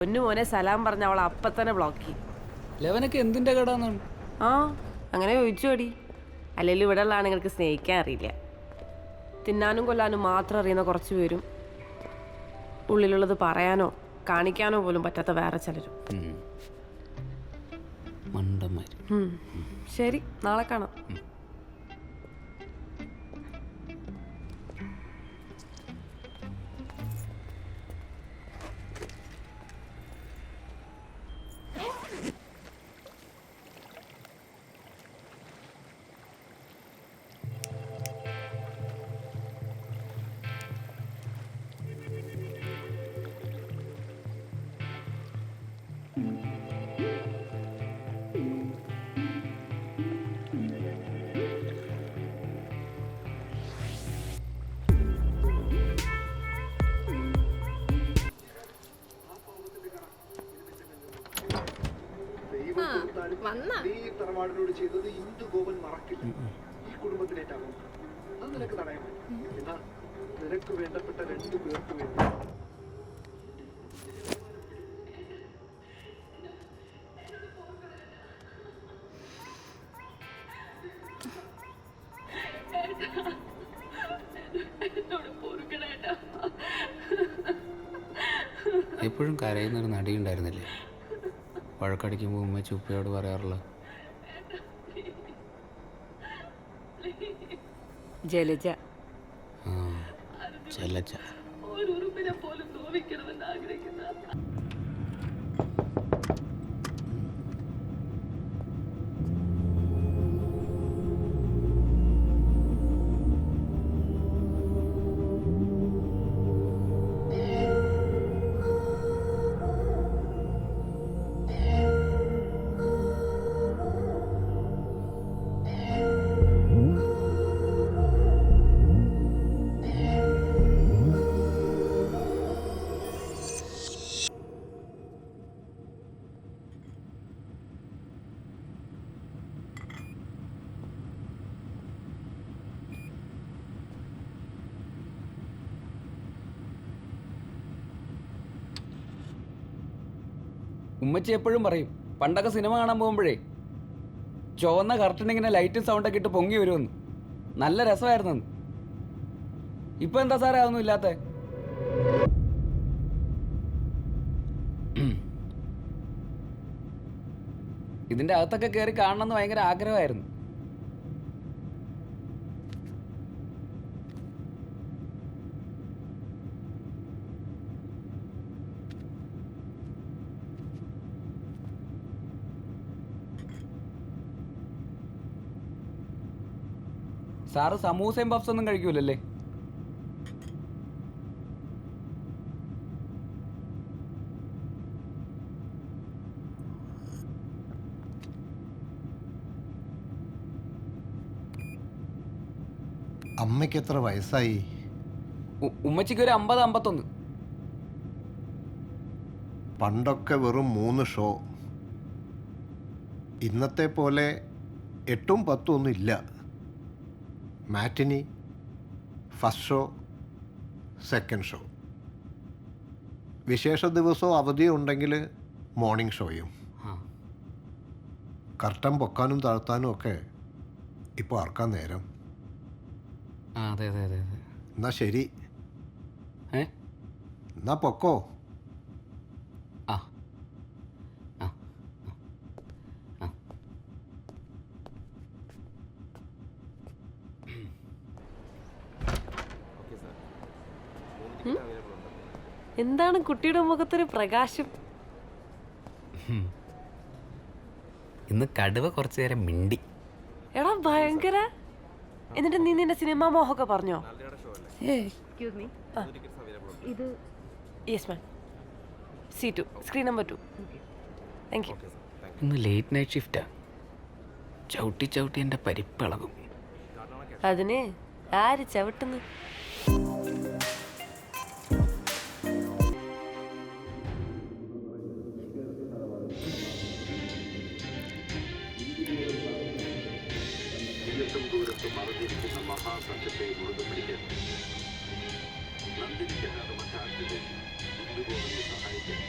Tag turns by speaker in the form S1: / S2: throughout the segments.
S1: പൊന്നു മോനെ സലാം പറഞ്ഞ അവൾ അപ്പം തന്നെ ബ്ലോക്ക് ചെയ്യും.
S2: ലെവനൊക്കെ എന്തിൻ്റെ കടാന്നാണ്?
S1: ആ അങ്ങനെ ചോദിച്ചോടി. അല്ലെങ്കിൽ ഇവിടെ ഉള്ള ആണുങ്ങൾക്ക് സ്നേഹിക്കാൻ അറിയില്ല. തിന്നാനും കൊല്ലാനും മാത്രം അറിയുന്ന കുറച്ച് പേരും ഉള്ളിലുള്ളത് പറയാനോ കാണിക്കാനോ പോലും പറ്റാത്ത വേറെ ചിലരും. ശരി, നാളെ കാണാം.
S3: തറവാടിനോട് ചെയ്തത് ഇന്ദു ഗോപൻ മറക്കില്ല. ഈ കുടുംബത്തിലേറ്റാകും അത് നിനക്ക് തടയാൻ പറ്റും. എന്നാൽ നിനക്ക് വേണ്ടപ്പെട്ട 2 പേർക്ക് വേണ്ടി
S2: എപ്പോഴും കരയുന്നൊരു നടിയുണ്ടായിരുന്നില്ലേ? വഴക്കടിക്കുമ്പോൾ ഉമ്മച്ചി ഉപ്പയോട് പറയാറുള്ള
S1: ജലജ.
S2: ജലജ. ഉമ്മച്ചി എപ്പോഴും പറയും പണ്ടൊക്കെ സിനിമ കാണാൻ പോകുമ്പോഴേ ചുവന്ന കർട്ടൻ ഇങ്ങനെ ലൈറ്റും സൗണ്ടൊക്കെ ഇട്ട് പൊങ്ങി വരുമെന്ന്. നല്ല രസമായിരുന്നു. ഇപ്പൊ എന്താ സാറേ അതൊന്നും ഇല്ലാത്ത? ഇതിന്റെ അകത്തൊക്കെ കയറി കാണണമെന്ന് ഭയങ്കര ആഗ്രഹമായിരുന്നു. സാറ് സമൂസയും പഫ്സ് ഒന്നും കഴിക്കൂലല്ലേ?
S4: അമ്മയ്ക്ക് എത്ര വയസ്സായി?
S2: ഉമ്മച്ചിക്ക് ഒരു 50-51.
S4: പണ്ടൊക്കെ വെറും 3 ഷോ. ഇന്നത്തെ പോലെ 8ഉം 10ഉം ഒന്നും ഇല്ല. മാറ്റിനി, ഫസ്റ്റ് ഷോ, സെക്കൻഡ് ഷോ. വിശേഷ ദിവസവും അവധിയും ഉണ്ടെങ്കിൽ മോർണിംഗ് ഷോയും. കർട്ടൻ പൊക്കാനും താഴ്ത്താനും ഒക്കെ ഇപ്പോൾ ആർക്കാൻ നേരം?
S2: അതെ അതെ അതെ അതെ.
S4: എന്നാ ശരി, എന്നാ പൊക്കോ.
S2: ആ ആ
S1: എന്താണ് കുട്ടിയുടെ മുഖത്തൊരു പ്രകാശം?
S2: ഇന്ന് കടുവ കുറച്ചു നേരം മിണ്ടി.
S1: എടാ ഭയങ്കര. എന്നിട്ട് നീ നിന്റെ സിനിമ മോഹമൊക്കെ പറഞ്ഞോ? Yes ma'am. C2 screen number 2. Thank you.
S2: ഇന്ന് ലേറ്റ് നൈറ്റ് ഷിഫ്റ്റാ. ചവിട്ടി ചവിട്ടി എൻ്റെ പരിപ്പിളകും.
S1: അതിന് ആര് ചവിട്ടുന്നു?
S3: മറിഞ്ഞിരിക്കുന്ന മഹാസത്യത്തെ മുറുകെ പിടിക്കാൻ നന്ദിനിക്കെല്ലാതെ മറ്റാർക്കില്ലേ ഇന്ദുഗോപനെ സഹായിക്കാൻ.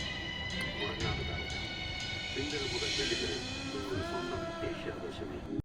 S3: തിങ്കൾ മുതൽ വെള്ളി വരെ നിങ്ങളുടെ സ്വന്തം ഏഷ്യാദശമി.